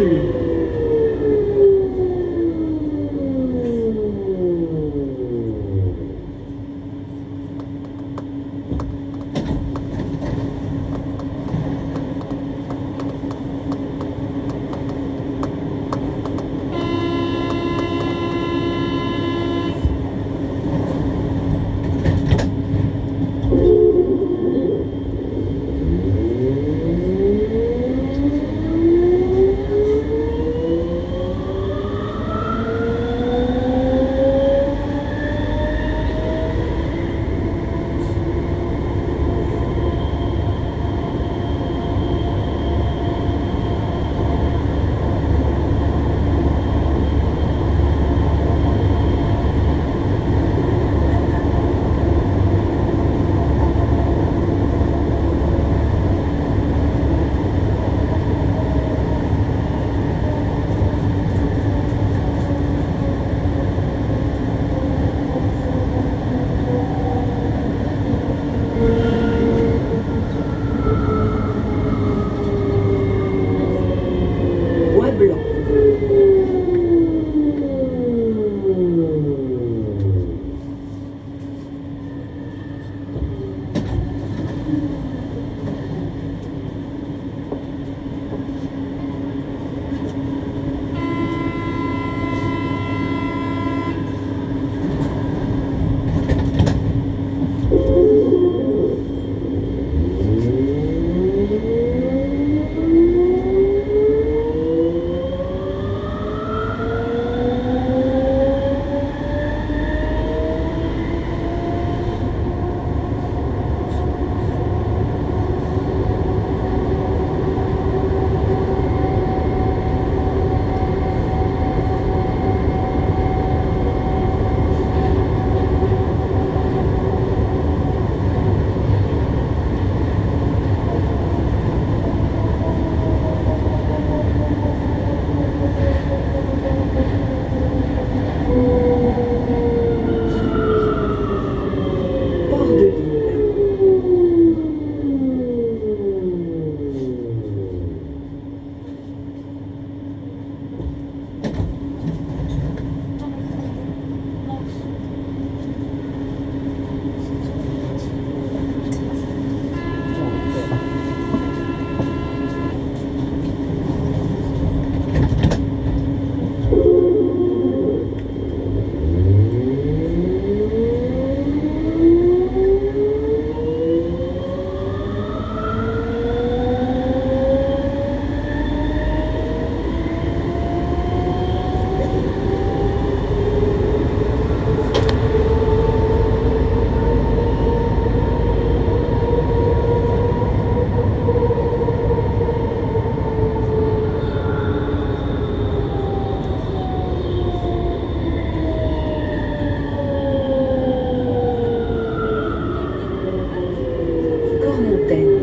Canteleu. Bois blanc. Port de Lille. Cormontaigne.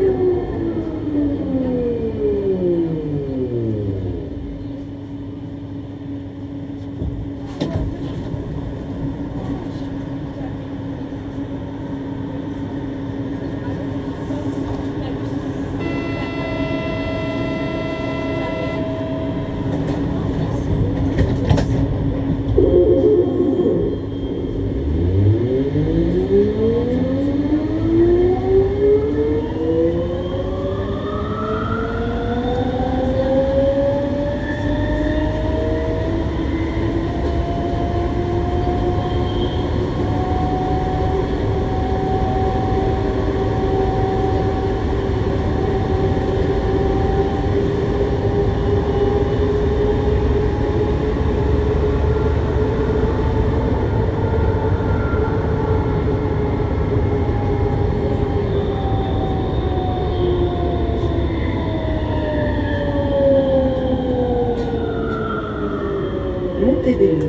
Montebello.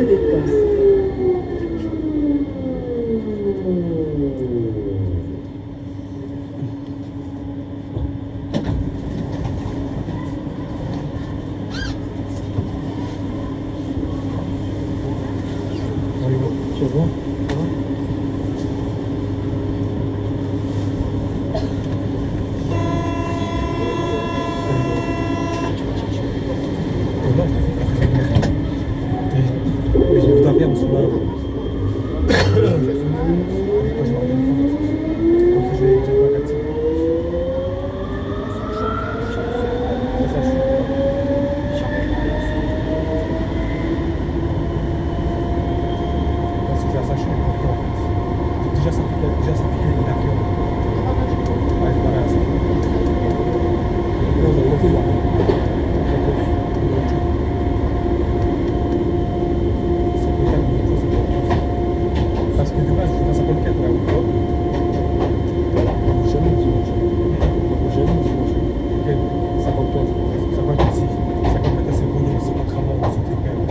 des postes. Tu vois? J'ai vu ta ferme sous la. Déjà ça fait une affaire. Ouais, voilà, ça fait. Non, on a fait là. Parce que de base, je fais 54 là où Jamais dimanche. Jamais dimanche. ok, 54. 54 si. 54 c'est bon, c'est contrairement aux autres écoles.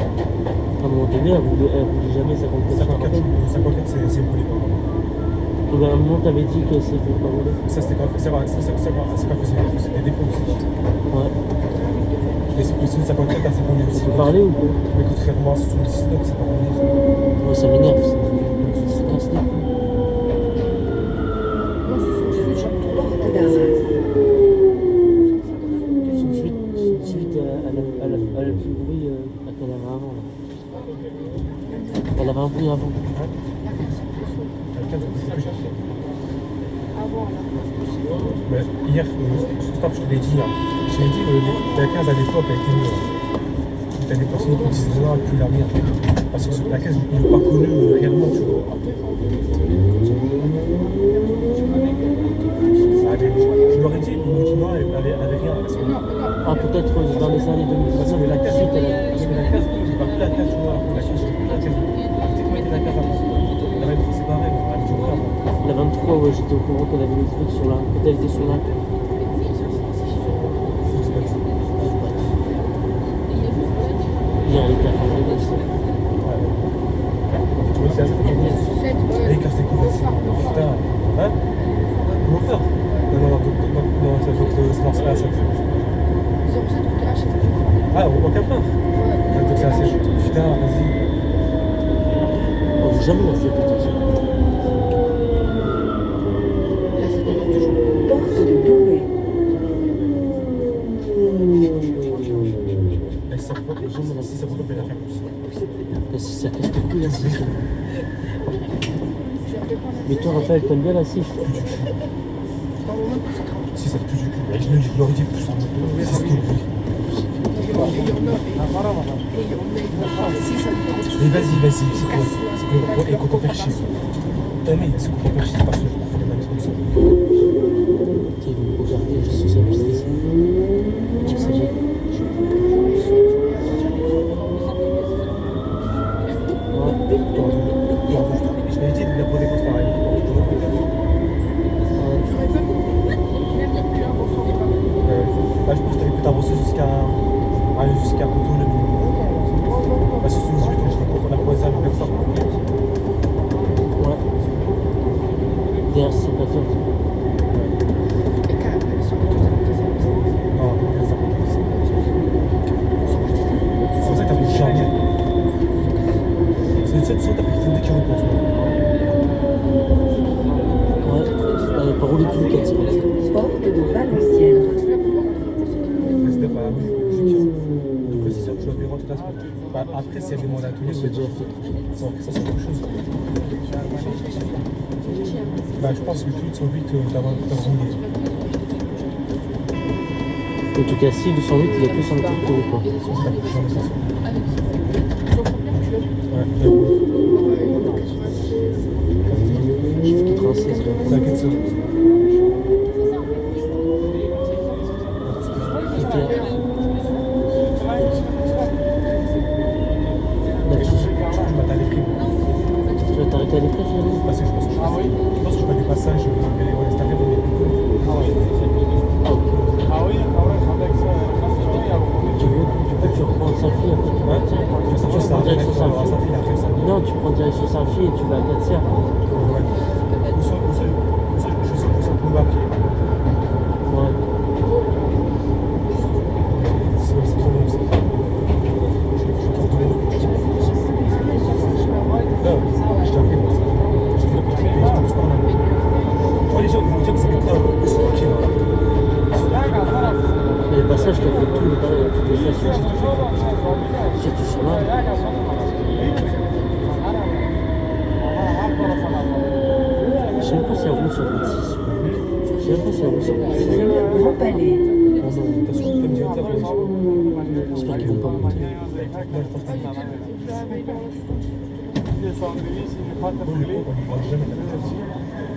À un moment donné, elle voulait jamais 54. 54 c'est brûlé quoi. Donc à un moment, t'avais dit que c'est pour pas voler. Ça c'était quand c'est vrai, c'est quand faisait des défauts aussi. Ouais. Mais c'est aussi 54 c'est bon aussi. Tu peux parler ou quoi? Mais contrairement sous le système, c'est pas bon. Ouais, ça m'énerve. Ça casse les couilles. Porte d'Arras. Suite à la plus bruit qu'elle avait avant. Là. Elle avait un bruit avant. Mais hier, stop, je te l'ai dit là. Je t'ai dit, la 15 à l'époque a été mieux. Il y a des personnes qui disent non, plus la merde. Parce que la 15, ils ne l'ont pas connue réellement, tu vois. Je leur ai dit, ils m'ont dit non, elle avait rien. Parce que, Ah, peut-être dans les années 2019, mais la 15, suite à la. parce que la 15, je ne vois plus la 15, tu vois. La 15, je ne plus la 15. Tu sais comment était la 15 avant? La 23, c'est pareil, elle a toujours avant. La 23, ouais, j'étais au courant qu'elle avait des trucs sur la. Quand elle était sur la. Hier, elle était à fond de l'est. Tu vois, c'est assez compliqué. Et quand c'est compliqué, putain. Hein? Comment faire? Non, c'est donc c'est à 7. Ah, on aucun faire. Donc c'est assez. Putain, vas-y. Oh, j'ai jamais la fait, putain. Porte de Douai. Et si ça peut pas, il a fait plus. La 6, ça casse les couilles, la 6. Mais toi, Raphaël, t'aimes bien la 6? Si ça pue du cul. Je leur ai dit plus en mode. C'est tout. Mais vas-y, c'est quoi? Et quand on perd chier. Mais c'est quand on perd chier, c'est pas sûr. Il y a même comme ça. T'es venu me regarder, je suis sûr que c'est ça. Tu sais, j'ai. Je l'ai dit, la bonne écoute pareil. Là, je pense que t'avais pu t'avancer jusqu'à Coton le minimum. Parce que sous 18, je dis qu'on a croisé avec personne. Ouais. Derrière 614. Non, ça compte. C'est pour ça que t'as fait jamais. C'est une seule sorte d'effectivité qui reporte. Ouais, par où les plus 4 Porte de Valenciennes. C'était pas logique. Donc, c'est sûr que tu vas verras tout à l'heure. Après, s'il y a des mandats à tous les J'ai jours, déjà fait. ça, c'est autre chose. Je pense que tous ils sont vite d'avoir rouillé. En tout cas, si 208, il y a plus un petit peu ou pas. C'est la prochaine sensation. Ouais, J'ai fait 96, là. t'inquiète, ça. Je m'attends à les primes. Tu vas t'arrêter à l'épreuve finalement? Parce que je pense que je fais des passages, mais on est arrivé dans les plus cool. Tu veux, tu reprends sa fille après tu vas tiens. Ça Direct sur sa fille. Saint-Phi et tu vas à Catia. Ouais. Où ça, je sais où ça tombe à pied. Ouais. C'est trop long ça. Je pense que non, je t'ai fait moi ça. Je t'ai fait mais je t'en parle un peu. Tu vois les gens vont dire que c'est des trains, c'est tranquille. Mais les passages, t'as fait tout, toutes les stations. Surtout sur là. Je sais même pas si elle roule sur le 6. Je sais même pas si elle roule sur le 6. Ligne Grand Palais. T'as su comme directeur pour les gens. J'espère qu'ils vont pas monter. Là, je pense pas. Bon, le coup, on ne jamais la tête.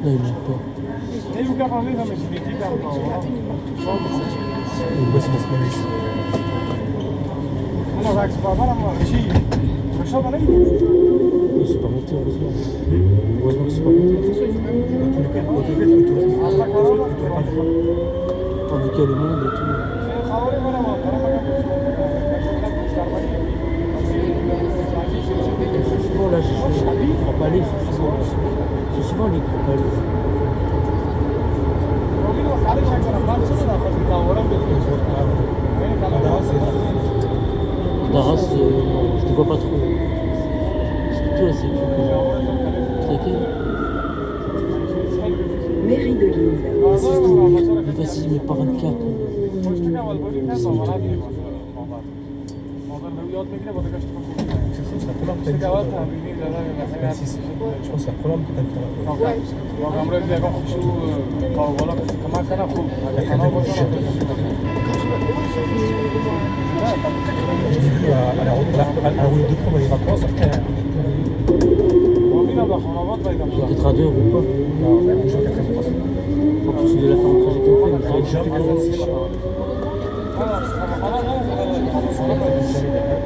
Là, ils montent pas. Voici dans ce moment ici. Ils sont pas montés, heureusement. Heureusement qu'ils sont pas montés. Dans tous les cas, au total, tu n'aurais pas le choix. Tant vu qu'il y a le monde et tout. Souvent là, les grands palais, c'est souvent les grands palais. Daras, non, je te vois pas trop. C'est plutôt assez cool. C'est laquelle? Mairie de Lille. Mais vas-y, mais pas 24. C'est la première que tu as vu. 26. Je pense que c'est la première que tu as vu. J'ai vu à la route de prendre les vacances après. J'ai peut-être à 2 euros pas. Non, j'ai 93. En plus, il de la faire en trajet complet, mais ça J'ai va jamais être fait 26.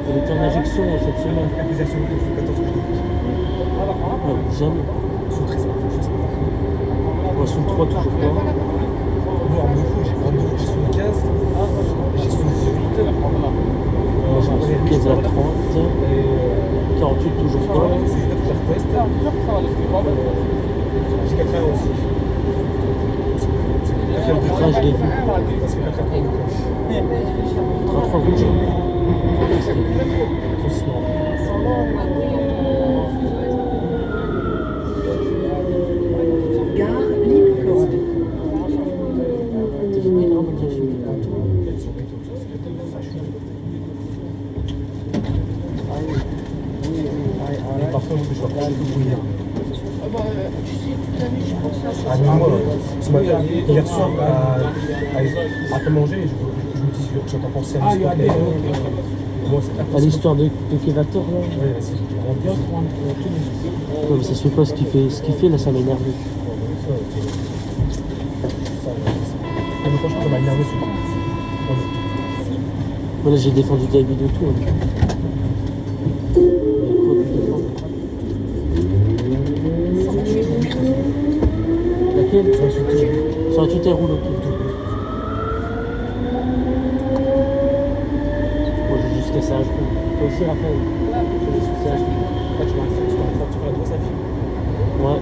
Elle était en injection cette semaine. Accusation de 14 Ouais, jamais. sous 13. Moi, sous 3, toujours pas. Moi, en fou, j'ai 32, j'ai sous 15, j'ai sous 18. Moi, je me suis 15 à 30. 48, toujours pas. Sous 19, j'ai retest. J'ai 80 aussi. Putain, je l'ai vu. Parce que 80 33 rouges. Gare Lille-Fort. T'es génial, vraiment, je suis content. Et parfois, je suis encore plus brouillé. Ah, mais moi, ce matin, hier soir, après manger, je me dis, je vais penser à l'histoire. Moi, c'est À l'histoire de Kevator, là. Ouais, c'est vraiment bien. Non, mais ça se fait pas ce qu'il fait là, ça m'énerve. Mais franchement, ça m'a énervé. Voilà, j'ai défendu David de tout. Hein. Mais quoi de défendre? Laquelle? Sur un Twitter roule ok. Moi j'ai jusqu'à ça. Toi aussi Raphaël. J'ai jusqu'à ça. Tu vas la droite, sa fille. Ouais.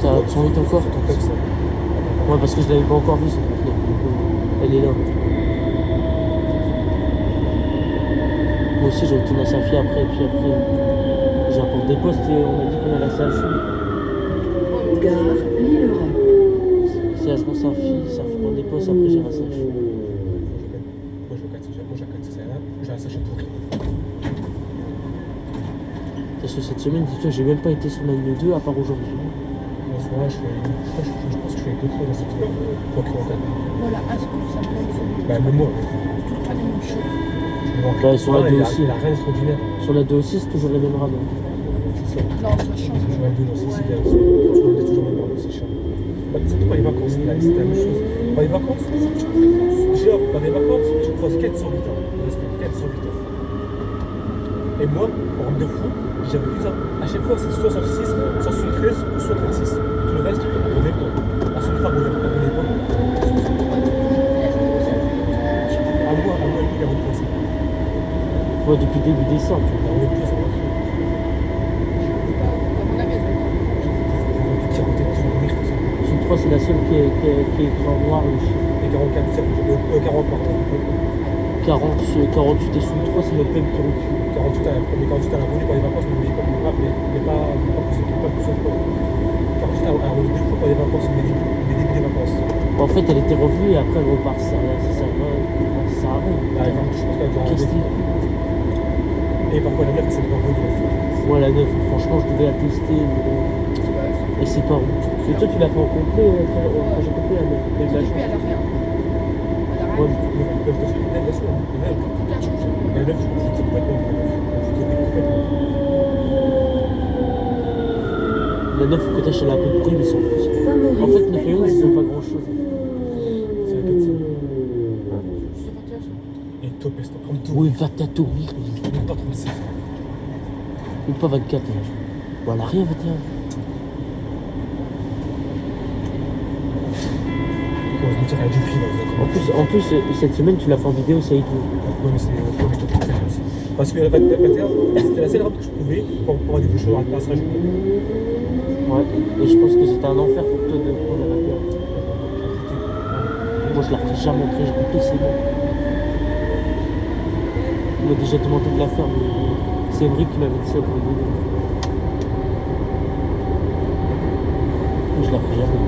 Ça a 108 encore. Ouais, parce que je l'avais pas encore vu cette fois. Elle est là. Moi aussi j'ai retourné à sa fille après, puis après j'ai apporté des postes et on m'a dit qu'on allait à sa fille. Gare Lille-Europe. Si je prends sa fille, ça fait prendre des postes, après j'irai à sa fille. Moi j'ai 4 j'ai un sachet pourri. Parce que cette semaine, dis-toi, j'ai même pas été sur la ligne 2 à part aujourd'hui. En ce moment, je pense que je fais 2 fois dans cette procureur. Voilà, à ce qu'on s'appelle. Bah, même moi. Pas les mêmes choses. Bah, sur la 2 aussi. Il a rien d'extraordinaire. Sur la 2 aussi, c'est toujours les mêmes rames. C'est ça. Non, ça change. Je vais dans ici, il y a toujours les mêmes, c'est chiant. Bah, c'est pas les vacances, c'était la même chose. Pas les vacances, j'ai hop, pas des vacances, je croise 4 sur 8 ans. 4 sur 8 ans. Et moi, en rame de fou, j'avais plus ça. À chaque fois, c'est soit 106, soit 73 ou soit 36. Et tout le reste, on est pas. À son frère, on est pas. À moi, il a repris ça. Ouais, depuis début décembre. On est plus, ça va. crois que c'est la seule qui est écran noir, le chiffre. Et 44, c'est 40 par contre. 48 et 63, c'est le PM qui recule. 48 à la volée pour les vacances, mais il n'est pas plus de fois. 48 à la volée 2 fois pour les vacances, mais début des vacances. En fait, elle était revenue et après elle repart. Ça sert à rien. Ah, je pense qu'elle doit Qu'est-ce arrêter. que Et parfois la 9, c'est pas revenue. moi, la 9, franchement, je devais la tester. Mais bon. Et c'est pas route. Et toi, tu l'as fait en complet, trajet complet, la 9. T'as eu de la Depuis, chance. elle a rien. Elle a Ouais, rien. Bien sûr. Tout a changé. La 9, je m'en fous complètement. la 9, au côté, elle a un peu de bruit, mais sans plus. En fait, 9 et 11, ils ont pas grand chose. C'est la 4. Et top, est comme tout. Oui, 20 atomiques. Même pas 36. Ou pas 24. Bon, elle a rien, 21. Je me dirais, elle a du prix là. En plus, cette semaine, tu l'as fait en vidéo, ça y est tout. Ouais, mais c'est top aussi. Parce que la 21, c'était la seule robe que je pouvais pour aller vous à se rajouter. Ouais, et je pense que c'était un enfer pour toi de prendre la 21. Moi, je la ferai jamais entrer, j'ai compris, c'est bon. Il m'a déjà demandé de la faire, mais c'est Emric qui m'avait dit ça pour le vidéo. Je la ferai jamais.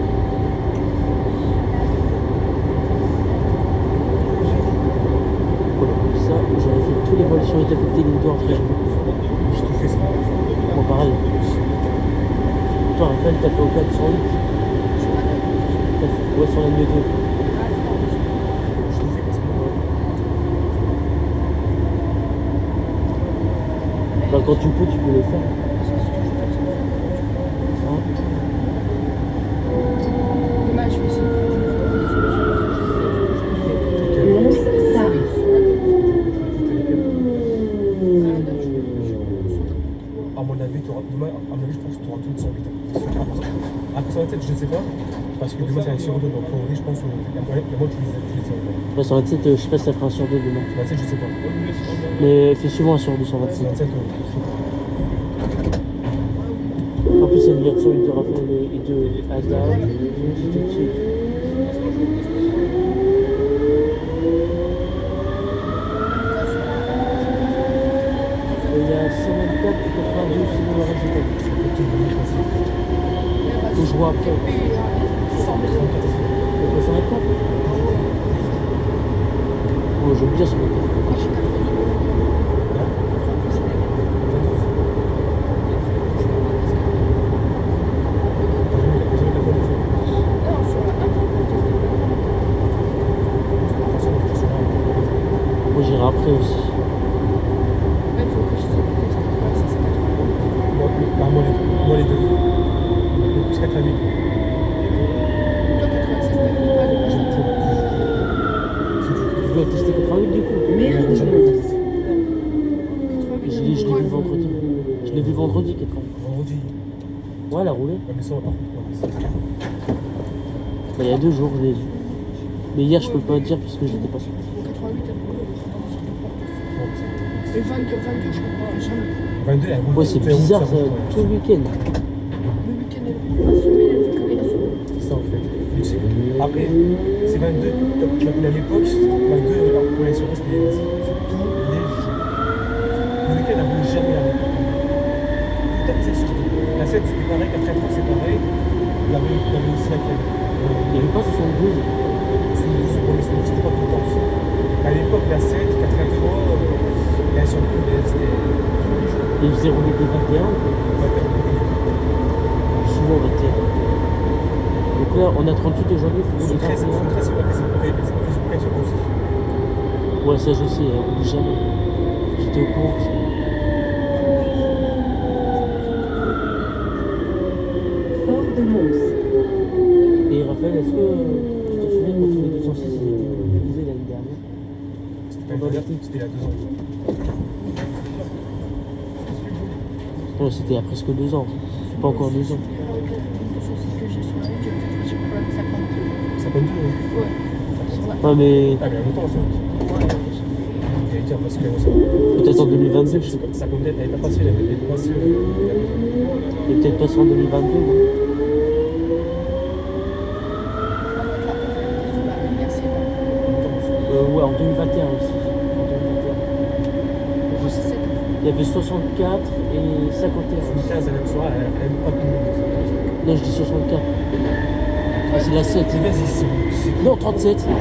Voilà, comme ça, j'aurais fait tous les vols sur les affectés ligne droite. J'ai tout fait ça. Bon, pareil. Toi, Raphaël, t'as fait au 408. T'as fait ouais, sur la ligne 2. Je tout fait parce que Bah, quand tu peux les faire. Hein? Demain, je vais essayer. Mons Saris. à mon avis, demain, à mon avis, je pense que tu auras tout de 108. Après 127, je ne sais pas. Parce que demain, c'est un sur 2. Donc, en vrai, je pense qu'il y a moyen que tu les aies. Ouais, 127, je sais pas si ça fera un sur 2 demain. 127, je ne sais pas. Mais fais souvent un sur 2 sur 27. 127, En plus, il y a une version de Raphaël et de Hazard. C'est tout de suite. Il y a 124, 82, sinon le reste c'est pas. Faut que je vois après. Il y a 124. Oh, j'aime bien 124. Moi j'irai après aussi. Moi, les deux. Le plus 88. Tu dois tester 88 du coup. Mairie de Lyon. Je l'ai vu vendredi. Je l'ai vu vendredi 88. Vendredi. Ouais, elle a roulé. Ouais, mais ça, par contre. Bah, il y a 2 jours, je l'ai vu. Mais hier, je peux pas dire parce que j'étais pas sûr. 88, et 22, je comprends jamais. 22, elle roule. Ouais, c'est bizarre ça, tout le week-end. Le week-end, la semaine, elle fait que les semaines. C'est ça en fait. Mais tu sais, après, c'est 22. À l'époque, 22, pour les surprises, c'était tous les jours. Le week-end, elle roule jamais à l'époque. Tout le temps, c'est surtout. La 7, c'était pareil. 4 c'est pareil. Il y avait aussi laquelle Il n'y avait pas 72. c'était pas tout le temps. À l'époque, la 7, 4 et la surtout, c'était tous les jours. Et ils faisaient rouler des 21. Souvent 21. Donc là, on a 38 aujourd'hui, il faut Sous rouler 13, c'est 21. pas fait, c'est pas fait aussi. Ouais, ça je sais, elle roule jamais. J'étais au courant. Fort de Mons. Et Raphaël, est-ce que tu te souviens quand tous les 206 ils étaient mobilisés l'année dernière? C'était pas l'été, c'était il y a 2 ans. Non, c'était il y a presque 2 ans. C'est pas encore 2 ans. Que j'ai sur la route, j'ai pas la 52. 52, Ouais. Sur la- Ouais, mais Ah, mais il y a longtemps, ça. Ouais. J'allais dire parce que peut-être en 2022, je sais pas. ça elle n'est pas passée, elle n'est pas passée. Et peut-être pas en 2022. Non, 21 aussi. Moi, c'est 7. Il y avait 64 et 51. Une 15 la même soirée, elle aime pas tout le monde. Non, je dis 64. Ah, c'est la 7. Dis, vas-y, c'est. Non, 37. J'ai Hein?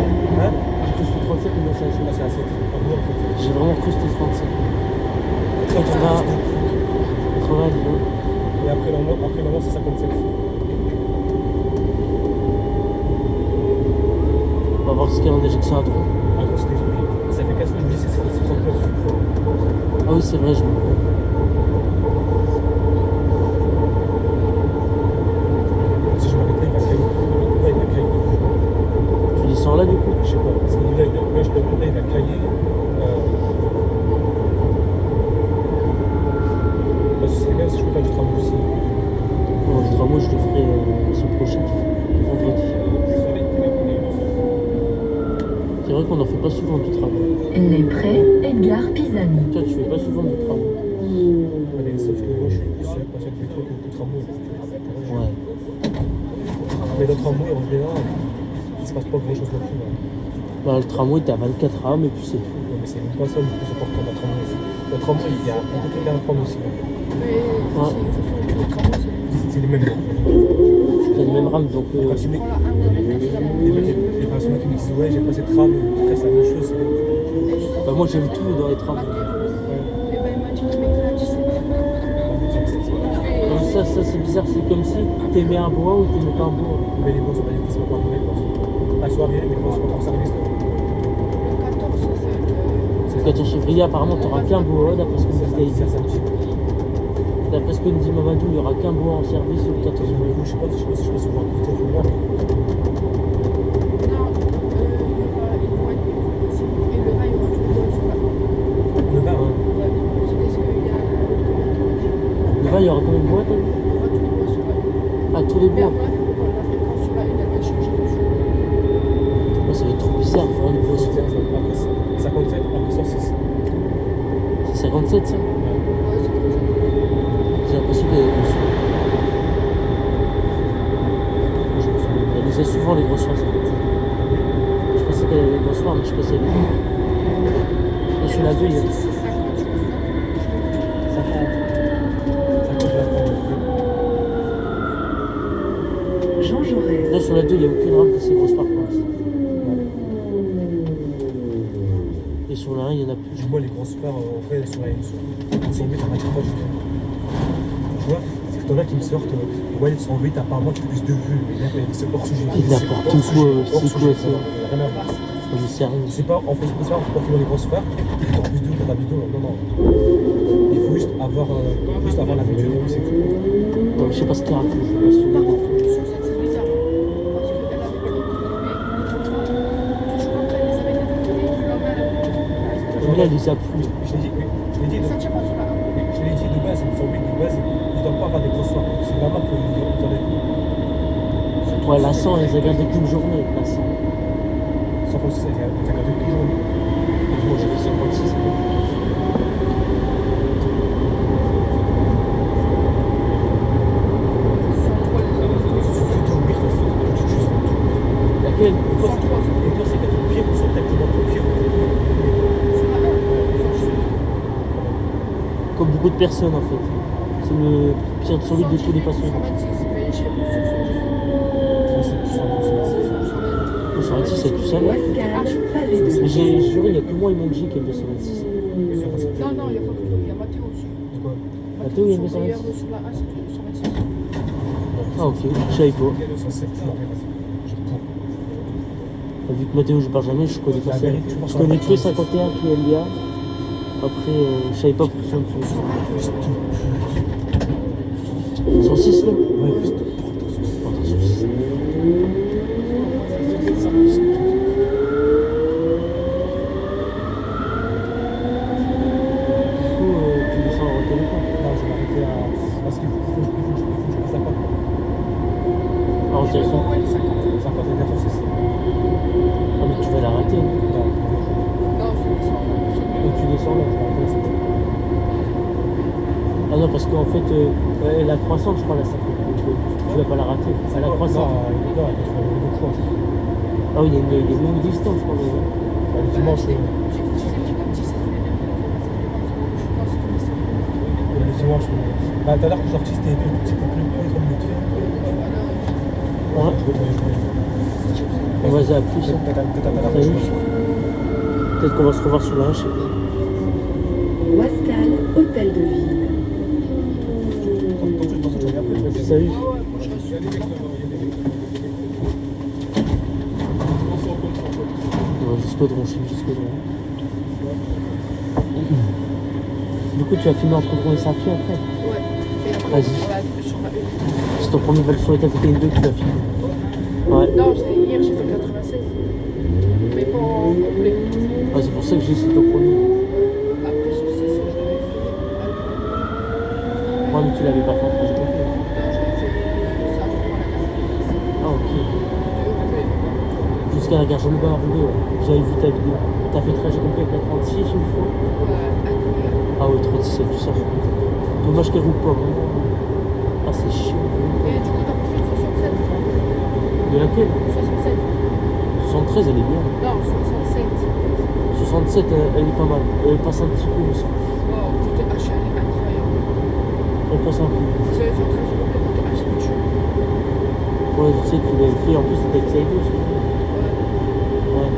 cru que c'était 37, mais non, c'est la 7. Là, c'est la 7. En gros, en fait. J'ai vraiment cru que c'était 37. 80, 80 Lyon. Et après le moment, c'est 57. On va voir ce qu'il y a en éjection à droite. Attends, c'était. Ça fait 4 fois que je me dis c'est 39. Ah oui, c'est vrai, je me Si je m'arrête là, il va cailler. Là, il va cailler. Tu descends là du coup? Je sais pas. Parce que là, je te demande, là, il va cailler. Bah, ce serait bien si je peux faire du tramway aussi. Bon, le tramway, je le ferai la semaine prochaine, vendredi. C'est vrai qu'on n'en fait pas souvent du tramway. Les prêts, Edgar Pisani. Toi, tu fais pas souvent du tramway. Allez, sauf que moi, je suis plus passionné de métro que de tramway. Ouais. Mais dans le tramway, en général, il se passe pas grand chose non plus. Là. Bah, le tramway, t'as 24 rames et puis c'est tout. Ouais, mais c'est même pas ça le plus important dans le tramway. Le tramway, il y a beaucoup de trucs à apprendre aussi. Là. Mais c'est de toute façon, le tramway, C'est les mêmes. T'as les mêmes rames, donc Quand tu mets prends la 1 de la même les personnes qui me disent ouais, j'ai pas cette rame, après c'est la même chose. bah, moi j'aime tout dans les tramways. Et ben, il m'a dit qu'il m'écrit à 17. Comme ça c'est bizarre, c'est comme si t'aimais un bois ou t'aimais pas un bois. Mais les bons sont pas arrivés, je pense. Elles sont arrivées, mais les bons sont pas en service. Le 14, c'est Le 14 février, apparemment, t'auras qu'un bois, d'après ce que me dit C'est David. samedi. D'après ce que me dit Mamadou, il y aura qu'un bois en service le 14 février. Je sais pas si je vais voir écouter un peu moi. Non, ils vont être ici. Et le vin, il y aura tout le monde sur la. Le vin, hein. Ouais, c'est ce qu'il y a. Le vin, il y aura combien de bois, t'as vu? Il y aura tout le monde sur la. Ah, tous les Mais bois. après, la fréquence sur la une, elle va changer de fou. Ouais, ça va être trop bizarre, il faudra les bois sur la. Après 57, après 106. C'est 57 ça? Ouais, c'est comme ça. J'ai l'impression qu'il y a des grosses soirs. Elle disait souvent les grosses soirs, ça. Je pensais qu'elle avait les grosses soirs, mais je pensais qu'elle avait. Là, sur la 2, il y a. C'est 50, je pense. 50, je la prends. Jean Jaurès. Là, sur la 2, il n'y a aucune rame qui s'est grosse par contre. Et sur la 1, il y en a plus. Moi, les grosses phares, en vrai, sur la N108, ça m'attire pas du tout. Tu vois, c'est que t'en as qui me sortent, ouais, le 108, apparemment, tu as plus de vues. Mais là, c'est hors sujet. Il C'est n'importe hors quoi, sujet, c'est hors quoi sujet, ça? rien à voir. Non, mais sérieux. C'est pas, en fait, c'est pas pour filmer les grosses phares, tu as plus de vues dans ta vidéo. Non, non. Il faut juste avoir la vidéo, c'est tout. Non, je sais pas ce qu'il raconte, je sais pas si Par on contre, sur cette, c'est bizarre. Parce qu'elle avait pris toujours après, elle les avait détectés. Mais là, il les a plus. Je l'ai dit, Ça tient pas sur la 1. je l'ai dit de base, le 108 de base, ils ne doivent pas avoir des grosses phares. C'est normal qu'ils en aient. Ouais, la 100, elle les a gardés qu'une journée, la 100. 136, ils ont gardé toujours. Moi, j'ai fait 56. Sur photo, oui, tu tues. Laquelle? Et toi, c'est quand tu pires sur tête, tu vois, tu pires. Comme beaucoup de personnes, en fait. C'est le pire de solide de tous les passionnés. Le 126, c'est tout ça, là. Pascal Pavé. Mais j'ai juré, il n'y a que moi et mon G qui aime le 126. Non, non, il n'y a pas que toi, il y a Mathéo aussi. De quoi? Mathéo, il aime le Sur hier, 126. sur la 1, c'est le 126. Ah, ok, je savais pas. Il y a le 107, non, mais vas-y. Je prends. Vu que Mathéo, je parle jamais, je connais pas ça. Je connais que 51 qui est LIA. Après, je savais pas pour qui on fait. 106 là? Ouais, juste. Attends, 106. Du coup, tu descends en téléphone. Non, je vais m'arrêter à. Parce qu'il faut que je fasse 50. Ah, en téléphone. Ouais, les 50. 50 et 406. Ah, mais tu vas l'arrêter. Non, Non, c'est ça. Donc tu descends là. je vais m'arrêter à 50. Ah non, parce qu'en fait, elle a croissante, je crois, la 50. Donc, tu vas pas la rater. Elle a croissante. Non, il y a deux fois. Ah oui, il y a une longue distance quand même. Le dimanche, J'ai commence. Bah, tout à l'heure, je suis sorti, c'était un petit peu plus contre le métier. Ouais. On va à plus. Hein. Salut. Peut-être qu'on va se revoir sur la hache. Wascal, hôtel de ville. Salut. On va jusqu'au drone, jusqu'au drone. Du coup, tu vas filmer entre drone et Safi après. Ouais. Et après, Vas-y. sur la une. C'est ton premier vol sur les capitaines 2 que tu vas filmer. Ouais. Non, hier j'ai fait 96. Mais pas en complet. Ah, c'est pour ça que j'ai dit c'est ton premier. Après, sur 6, je l'avais fait. Moi, mais tu l'avais pas fait en projet complet. Non, j'avais fait ça pour la gare. Ah, ok. Complet. Jusqu'à la gare Jean-Louis roulé, ouais. J'avais vu ta vidéo. T'as fait le trajet complet avec la 36 une fois. Incroyable. Ah ouais, 36, c'est tout ça. Dommage qu'elle roule pas, vraiment. Ah, c'est chiant. Et du coup, t'as pris le 67. De laquelle 67. 73, elle est bien. Non, 67. 67, elle est pas mal. Elle passe un petit peu aussi. Wow, côté H, elle est incroyable. Elle passe un peu. J'avais fait un trajet complet côté H, elle est chou. Ouais, je sais que tu l'avais fait. En plus, c'était avec Saïdo, je crois. Ouais. Ouais.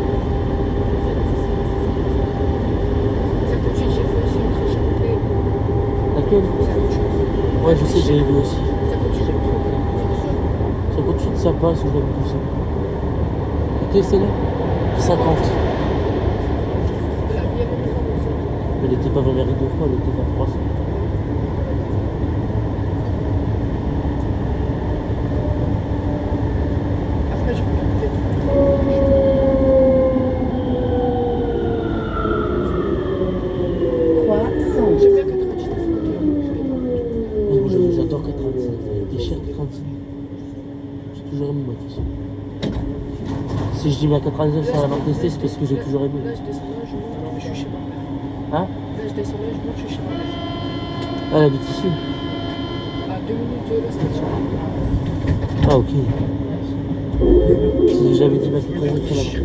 Ça coûte cher, j'ai fait aussi un trajet complet. Laquelle Ça coûte cher. Ouais, je sais, j'avais vu aussi. Ça coûte cher, j'aime trop. C'est sûr. Ça coûte suite, ça passe ou je l'aime plus ça. Ok, c'est là 50. La vie, elle est bien. Elle était pas vers les 2 fois, elle était vers 300. Après, je regarde peut-être. 300. J'aime bien 99 côté. Moi, j'adore 99. Elle était chère 99. J'ai toujours aimé, moi, de toute façon. Si je dis ma 99 sans l'avoir testé, c'est parce que j'ai toujours aimé. Là, je descends là, je monte, je suis chez ma mère. Hein Là, je descends là, je monte, je suis chez ma mère. Ah, elle habite ici. À 2 minutes de la station. Ah, ok. Si j'avais dit ma 99 sans l'avoir testé,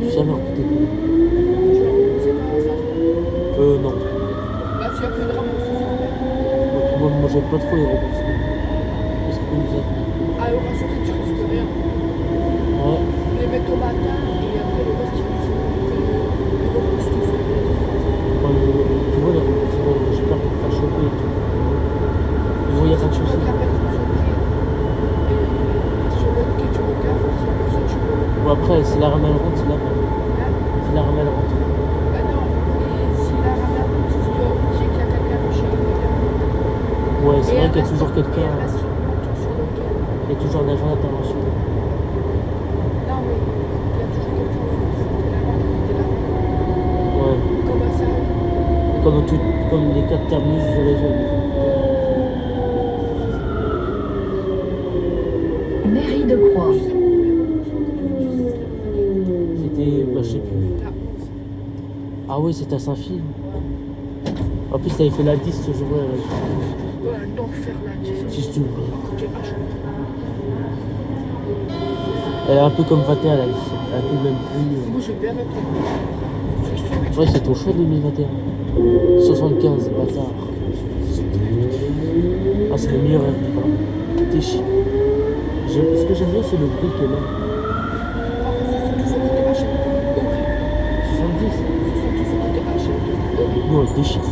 c'est jamais recruté. Tu vas reposer par ça? Non. Bah, tu as que une remboursement sur la mère. Moi, j'aime pas trop les remboursements. Parce que vous êtes. Ah, au rassuré, tu risques rien. Ouais. Les mettre au matin et après le reste, ils font que le rembourse tout seul. Moi, tu vois, les remboursements, j'ai peur de me faire choper et tout. Mais bon, il n'y a pas de souci. La personne sur le quai et sur l'autre quai, tu regardes, si la personne, tu peux. Bon, après, si la ramène rentre, c'est la même. Si la ramène rentre. Bah non, et si la rame tu es obligé qu'il y a quelqu'un de chez lui. Ouais, c'est vrai qu'il y a toujours quelqu'un. Et elle reste sur le quai. Il y a toujours un agent d'intervention. Non, mais il y a toujours quelqu'un qui fait la rame, qui fait la rame. Ouais. Comme à ça. Comme les 4 terminus du réseau. Mairie de Croix. Tu sais, mon premier remboursement que j'ai fait du système. C'était. Bah, je sais plus. La 11. Ah ouais, c'était à Saint-Phil. En plus, t'avais fait la 10 ce jour-là. Ouais, l'enfer là, tu sais. Si je t'oublie. Côté H. Elle est un peu comme 21, la 10. Elle a un peu le même prix. Moi, j'ai bien noté. Ouais, c'est ton choix 2021. 75, bâtard. Ah, c'est le meilleur hein. T'es chiant. Ce que j'aime bien, c'est le bruit qu'elle a. Par contre, ce sont tous au côté H, elle est horrible. 70. Ce sont tous au côté H, elle est horrible. Non, elle déchire.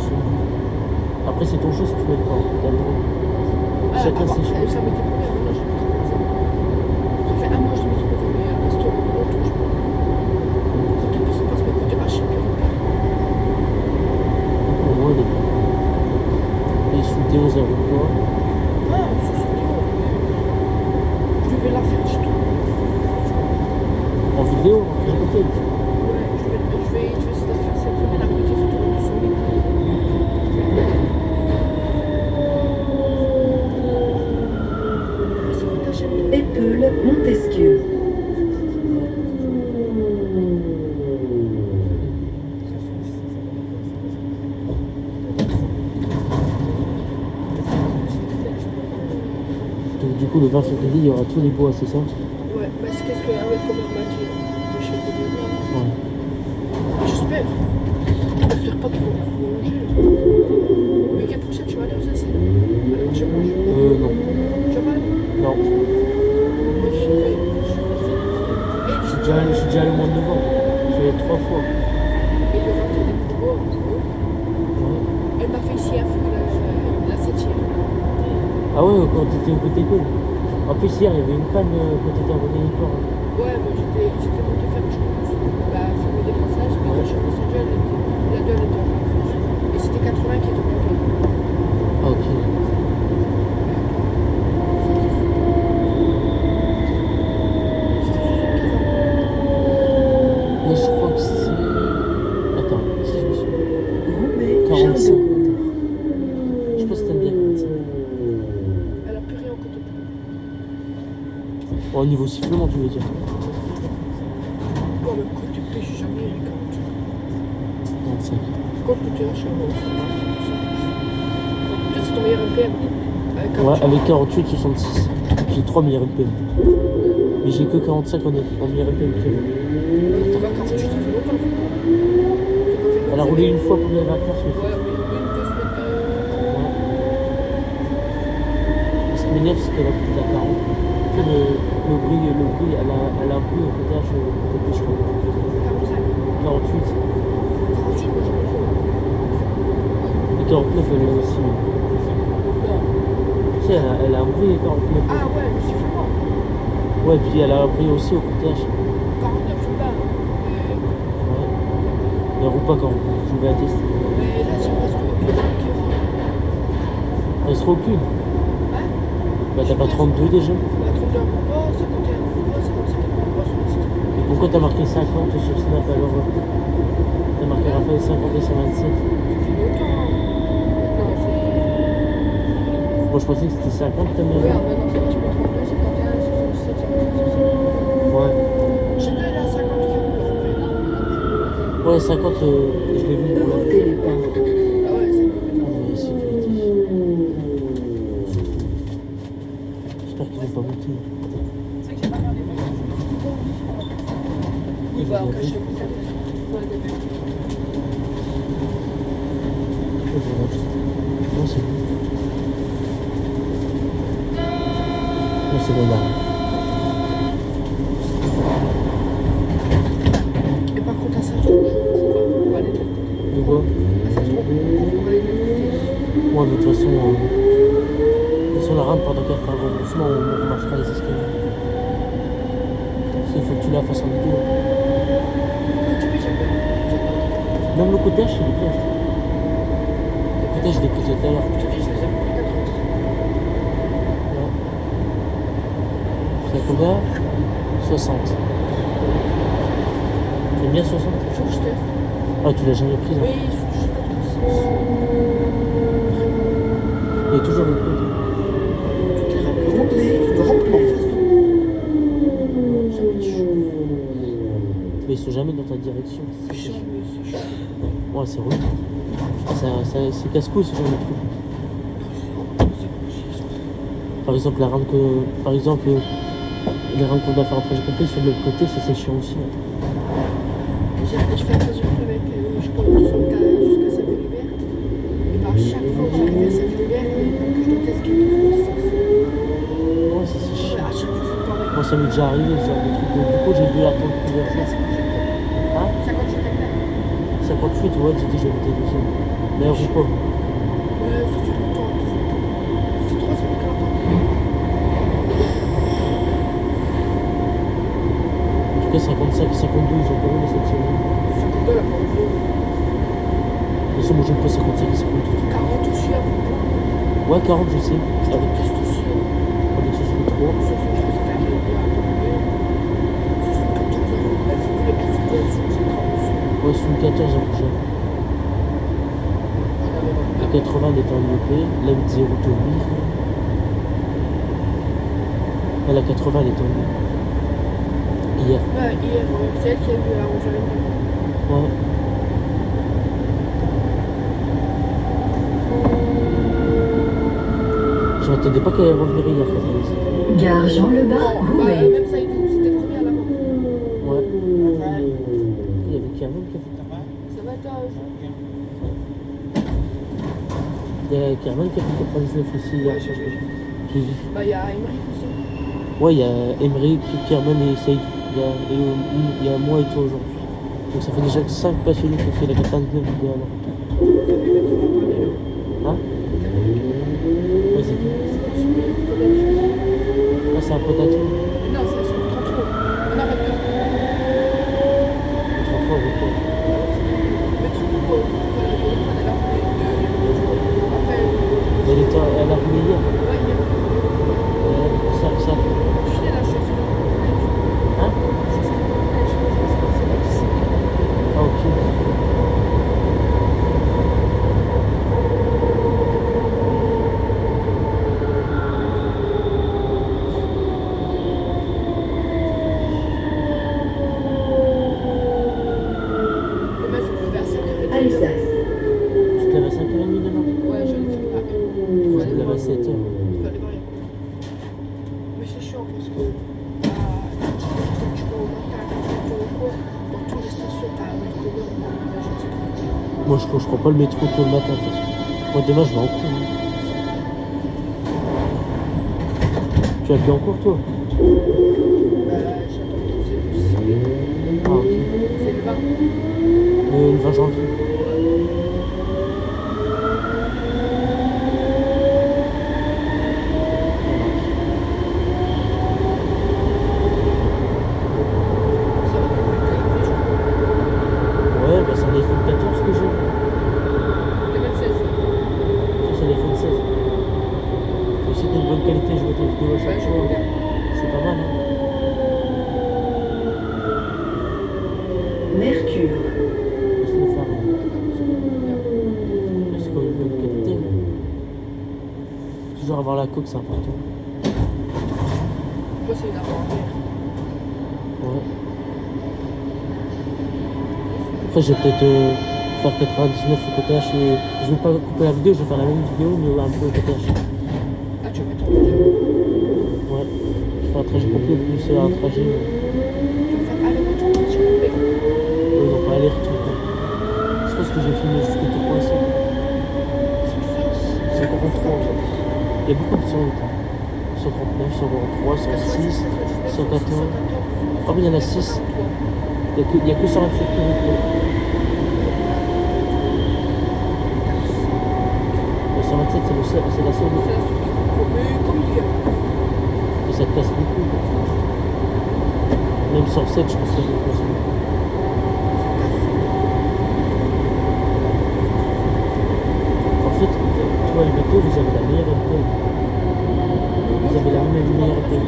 Après, c'est ton choix si tu veux le prendre. T'as le droit. Chacun ses choix. Ça m'était premier, maintenant je mets 3e. Ça fait un mois que je mets 3e, mais elle reste longtemps, je pense. Côté plus, ça passe, mais côté H, c'est pire. Pour moi, les sous-Théo, ça roule pas. Ah, c'est Théo. Je devais la faire, je trouve. En vidéo, j'ai compris. Ouais, je vais essayer de la faire cette semaine, après j'ai fait tourner sur les c'est quoi ta chaîne? Épeule, Montesquieu. Donc, du coup, le 20 février, il y aura tous les bois, c'est ça? Ouais, mais c'est qu'est-ce que Ahmed Comer m'a dit de chez Comer. Ouais. J'espère. J'espère pas qu'ils vont prolonger. Ah ouais, quand t'étais au côté d'école. En plus, hier, il y avait une panne quand t'étais en côté d'école. Ouais, mais j'étais montée faire je pense. Bah, filmer des passages, mais quand je suis descendue, la gueule était en train. Et c'était 80 qui était en train. Ah, ok. Mais je crois que c'est. Attends, si je me suis. Roubaix, 45. Charles de Gaulle. Je sais pas si t'aimes bien 45. Elle a plus rien au côté de Bon, au niveau sifflement, tu veux dire. moi. Même côté P, j'ai jamais aimé 40. 45. Quand le côté H, ça va. Peut-être c'est ton meilleur RPM. Avec 40. Ouais, avec 48, 66. J'ai 3 meilleurs RPM. Mais j'ai que 45 en meilleur RPM qui est. T'as pas 48, ça fait longtemps. Elle a roulé une fois pour les vacances, mais. Ouais, oui, une, 2 semaines. Ouais. Ce qui m'énerve, c'est qu'elle a plus de la 40. Tu sais, le bruit, elle a un bruit au côté H, au côté P, je crois. 45. 48. 48, moi j'en ai fait. Et 49, elle l'a aussi. Non. Tu sais, elle a un bruit, 49. Ah ouais, le sifflement. Ouais, puis elle a un bruit aussi au côté H. 49, je sais pas. Ouais. Mais elle roule pas quand je vais à tester. Mais là, j'ai presque aucune qui roule. Elle se recule. Ouais. Bah, t'as pas 32 déjà. La 32 roule pas, 51 roule pas, 55 roule pas sur le site. Et pourquoi t'as marqué 50 sur Snap alors t'as marqué Raphaël 50 et 127. Ça fait longtemps. Non, c'est. Moi je pensais que c'était 50 t'as mis. Regarde, maintenant, c'est je mets 32, 51, 77, 57, 57. Ouais. J'ai deux là, 50 qui roulent. Ouais, 50, je l'ai vu. Remontez les pentes. Ah ouais, c'est Ah, mais sécurité. J'espère qu'ils vont pas monter. vrai que j'ai pas regardé. Oui, bah, en cas, je l'ai compté. Ouais, d'accord. Non, c'est bon. Non, c'est bon, là. Et par contre, à ça, je cours pour aller de l'autre côté. De quoi? À ça, je cours pour aller de l'autre côté. Ouais, mais de toute façon, la rampe, pendant qu'elle fera un rebroussement, on marchera les escaliers. Il faut que tu la fasses en vidéo. Côté B, j'aime bien. Même le côté H, il est bien. Le côté H, je l'ai pris tout à l'heure. Je te dis, je les aime pour 90. Ouais. C'est combien? 60. T'aimes bien 60? Il faut que je teste. Ah, tu l'as jamais prise, hein? Oui, il faut que je teste. Il y a toujours le côté. Toutes les rampes que je dois tester, je dois remplir en face de moi. Ça me dit chaud. Mais ils sont jamais dans ta direction. C'est chiant, mais c'est chaud. Ouais, c'est relou. C'est casse-couille ce genre de truc. Par exemple, les rampes qu'on doit faire en trajet complet sur l'autre côté, c'est chiant aussi. Hein. Je fais un trajet avec, je commence jusqu'à Saint-Philibert. Et bah, chaque fois que j'arrive à Saint-Philibert, que je dois tester, Ouais, c'est chiant. à chaque fois, c'est pareil. Moi, ça m'est déjà arrivé ce genre de truc. Donc, du coup, j'ai dû attendre plusieurs Là, jours. c'est quand j'étais. Hein? 58 hectares. 58, ouais, j'ai dit que j'habitais deuxième. Mais elle roule pas. Ouais, ça fait longtemps. Ça fait 3 semaines qu'elle attend. En tout cas, 55, 52, ils ont pas roulé cette semaine. 52, la porte bleue. De toute façon, moi, j'aime pas 55 et 52. 40 aussi, à vous. Ouais, 40, je sais. Je Avec, teste aussi. avec 63. 73, c'est un peu bien à Montpellier. 74, elle faut que les petits gars sur le central aussi. Ouais, 74 en prochain. La 80, elle était en IOP. La 80 Tommy. Ouais, la 80, elle était en IOP. Hier. Ouais, hier, c'est elle qui a eu à 11h30. Ouais. Je m'attendais pas qu'elle allait revenir hier quand elle est ici. Gare Jean-Lebas, Bah, Roubaix. même ça, c'était le premier à l'avoir. Ouais. Il y avait Carmen qui a fait. Ça va, toi, Il y a Carmen qui a fait 99 aussi hier. Ouais, j'ai vu. J'ai vu. Bah, il y a Emmerich aussi. Ouais, il y a Emmerich, Carmen et Saïd. Il y a moi et toi aujourd'hui. Donc ça fait déjà 5 passionnés qui ont fait la 99 vidéos à leur retour. T'as vu, même qu'on va parler là. Hein? T'as vu, Ouais, c'est bien. sur belge. Ah, c'est un pote à qui? Non, c'est sur le 33. On arrête de. Le 33, oui, quoi. Le 33, on a appelé deux fois. Après, Elle a roulé hier. ouais, hier. Ça. Je suis là, je suis sur le collège. Hein? Je suis sur le collège, c'est le lycée. Ah, ok. Le match, je me levais à 5h30. Alsace. Tu te lèves à 5h30 demain? Ouais, j'allais faire la Moi, je me lève à 7h. Je vais aller voir Yacoub. Mais c'est chiant parce que tu vas au matin, tu vas au cours, dans toutes les stations, t'as un commun, un agent de sécurité. Moi, je prends pas le métro tôt le matin, de toute façon. Moi, demain, je vais en cours. Hein. Tu vas plus en cours, toi? J'attends que c'est Ah, ok. c'est le 20. Le 20 janvier. Ça va comme le temps, Ouais, bah c'est un iPhone 14 que j'ai. 2016. Ça, c'est l'iPhone 16. Mais si t'as une bonne qualité, je vois tes vidéos à Ouais, chaque je fois. regarde. C'est pas mal, hein. Mercure. Laisse le faire. C'est quand même une bonne qualité. Toujours avoir la coque, c'est important. Moi, c'est une avant-arrière. Ouais. Après, je vais peut-être faire 99 au côté H. Je vais pas couper la vidéo, je vais faire la même vidéo, mais un peu au côté H. Ah, tu vas mettre en projet. Ouais. Je fais un trajet complet, plus un trajet. Tu vas faire aller-retour, trajet complet. Non, pas aller-retour. Quoi. Je pense que j'ai filmé jusqu'au tour point 5. C'est 53. Il y a beaucoup de 100. 139, 123, 106, 114. Ah oui, il y en a 6. Il n'y a que 127 km. Le 127, c'est la seule. Mais comme il y a. Et ça te casse beaucoup. Même 107, je pense que ça te casse beaucoup. En fait, tu vois, le bateau, vous avez la meilleure école. Vous avez la meilleure école.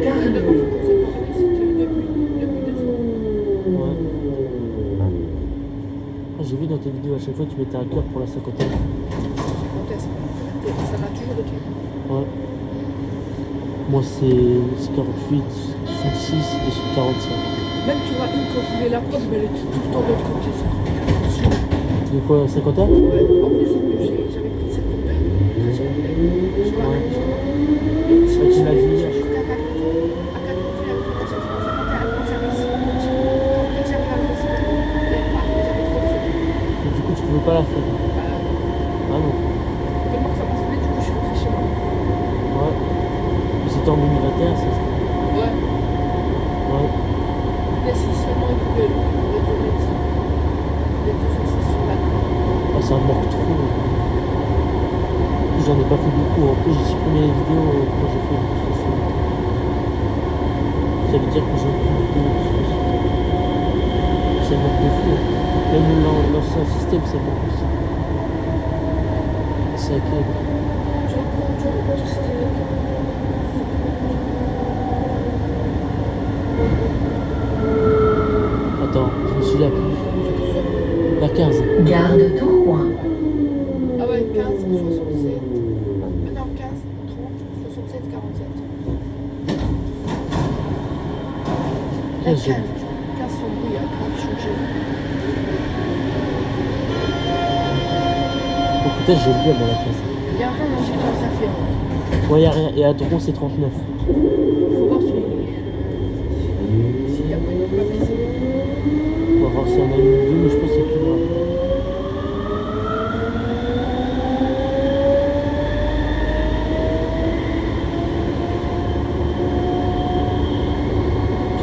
Cargo. Ouais. Ah, j'ai vu dans tes vidéos, à chaque fois, tu mettais un cœur pour la cinquantaine. Ça m'a toujours été. Ouais. Moi, c'est 48, 66 et 45. Même tu vois, une quand je voulais la prendre, mais elle était tout le temps de l'autre côté. Ça. Tu veux quoi, 51? Ouais. En plus, j'avais pris 52. Sur la Ouais. même chose. Et Ouais, tu m'as dit hier. jusqu'à 4 à 4 il y avait commencé à 51, elle prend service. Dès que j'arrive à le recevoir, elle part. J'avais trop fait. Et du coup, tu pouvais pas la faire. Ah non. Tellement que ça m'a saoulé, du coup, je suis rentrée chez moi. Ouais. Mais c'était en 2021, ça. Ouais. Ouais. Mais si seulement ils pouvaient le mettre. Les deux sont sur la. Ah, ça me manque trop. En plus, j'en ai pas fait beaucoup. En plus, j'ai supprimé les vidéos quand j'ai fait une discussion. Ça veut dire que j'ai plus de vidéos de discussion. Ça manque de fou. Même l'ancien système, ça manque aussi. C'est agréable. Tu reprends tout ce qui est. Attends, je me souviens plus. La 15. Gare de Tourcoing. Ah ouais, 15, 67. Non, 15, 30, 67, 47. 15, j'ai 15 son bruit a grave changé. Oh putain, j'ai oublié moi la 15. Il y a rien dans chez toi, ça fait. Ouais, y'a rien. Et à Dron, c'est 39. Faut voir s'il y a pas une plaque ici. On va voir s'il y en a une ou deux, mais je pense que c'est plus grave.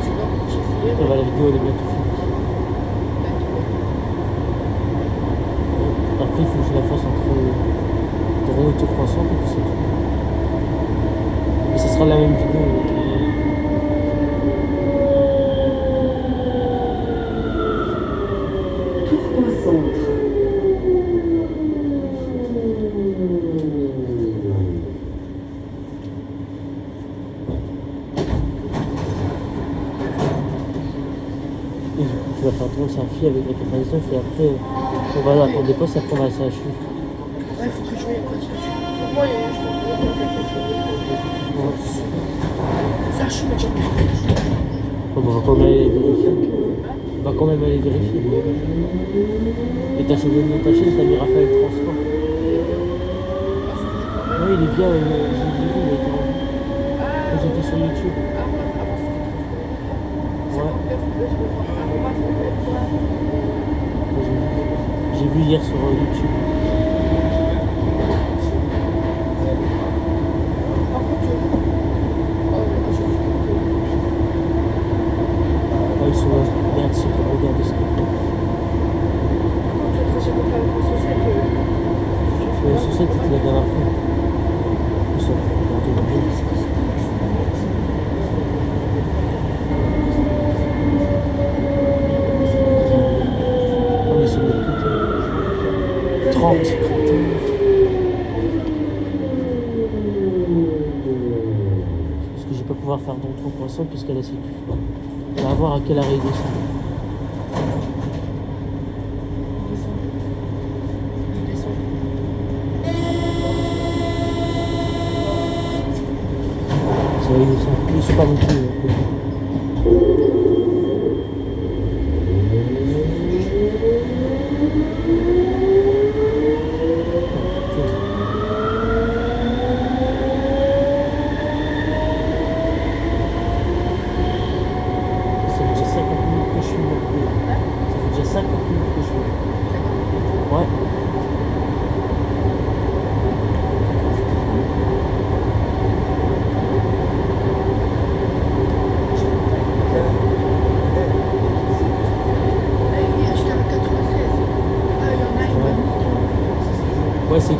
Tu vois, j'ai fait. La vidéo, elle est bientôt finie. va faire tourner sa fille avec la 99 et après on va attendre des postes et après on va à la CHU. Ouais, il faut que je veuille quoi ça. Moi, je pense que ça chute, mais j'ai On va quand même aller vérifier. On va quand même aller vérifier. Et t'as changé de nom de ta chaîne, t'as mis Raphaël Transport. Non, il est bien, j'ai vu, il a été rendu. Quand j'étais sur YouTube. Ouais. J'ai vu hier sur YouTube. Ah, ils sont là. Merde, c'est pour regarder ce qu'on fait. La saucette était la dernière fois. Ça, on entend bien. On est sur le côté. 30. Parce que je vais pas pouvoir faire dans 3 poissons parce qu'elle a sécu. On va voir à quelle arrêt il descend. Ça va, ils sont pas non plus. Ça fait déjà 50 minutes que je suis là. Ça fait déjà 50 minutes que je suis là. Ouais. Ouais, c'est qui?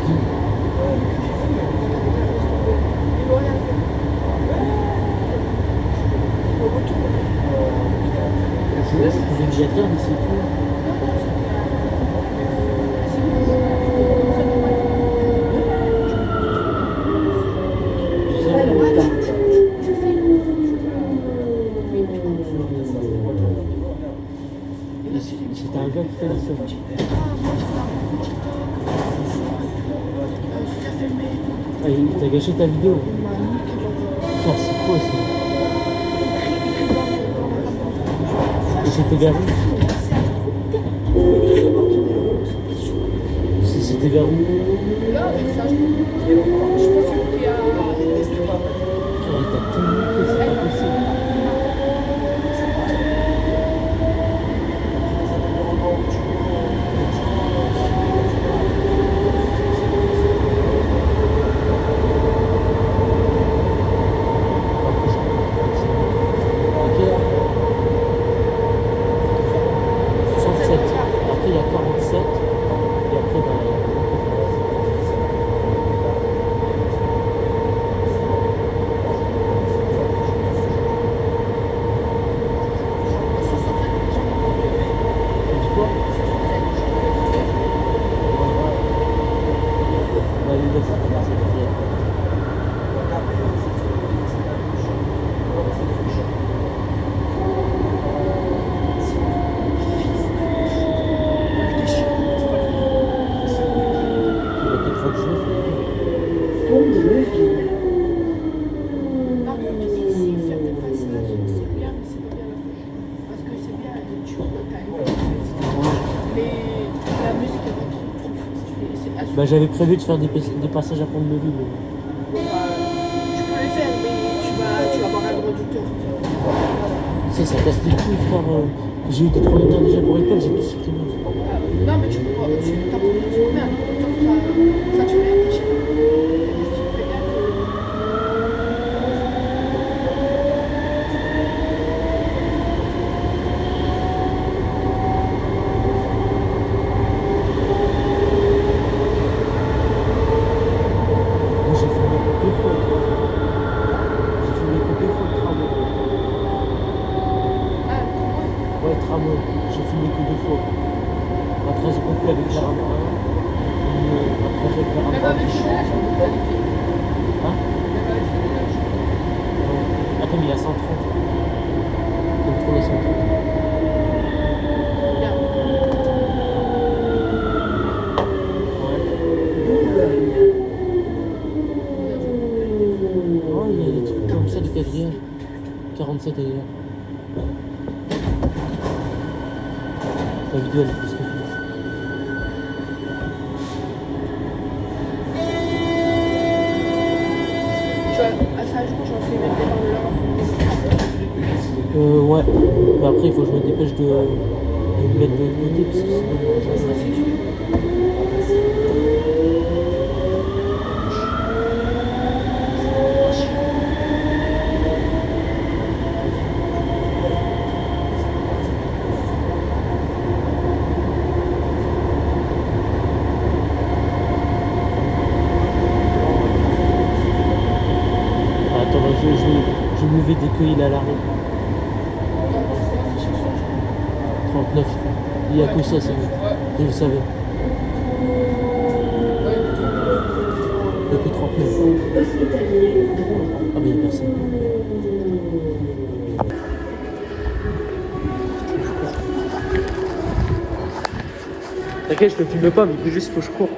C'est le médiateur, mais c'est qui? C'était un gars qui t'a dit ça. Ah, il t'a gâché ta vidéo. Frère, c'est quoi ça? Et c'était vers où? C'était vers où? Là, ça, je pense qu'il y a. Il t'a tout niqué, c'est pas possible. Ok. 67. Après, il y a 47. Et après, bah, tu dis quoi? Ouais, il laisse, il va peut-être 39. Pont de Neuville. Par contre, ici, faire des passages, c'est bien, mais c'est pas bien la fois. Parce que c'est bien, tu as une mais la musique est pas trop fou. Bah, j'avais prévu de faire des passages à prendre le vide. Tu peux les faire, mais tu vas avoir un droit d'auteur. Tu sais, ça casse les couilles, frère. J'ai eu des droits d'auteur déjà pour l'école, j'ai tout supprimé. Non, mais tu peux pas. T'as pas besoin de combien un droit d'auteur, ça tu rien caché. Je sais très bien que. Moi, j'ai filmé que 2 fois. J'ai filmé que 2 fois le tramway. Ah, comment? Ouais, tramway. J'ai filmé que 2 fois. Un trajet complet avec la rame 1. Un trajet avec la rame 1. Même avec le village, on peut pas l'éviter. Hein? Même avec le village. Ouais. Attends, mais il y a 130. Contrôle à 130. 47 elle est là. La vidéo elle est plus que finie. Tu vois, à ça jour, j'en fais même des dans le Ouais. Mais après, il faut que je me dépêche de me mettre de l'autre côté parce que sinon, Ça c'est sûr. Attends, je vais lever dès qu'il est à l'arrêt. 39, je crois. Il n'y a que ça, c'est bon. Je le savais. Il n'y a que 39. Centre hospitalier droit. Ah, mais il n'y a personne. T'inquiète, je te filme pas, mais juste faut que je cours.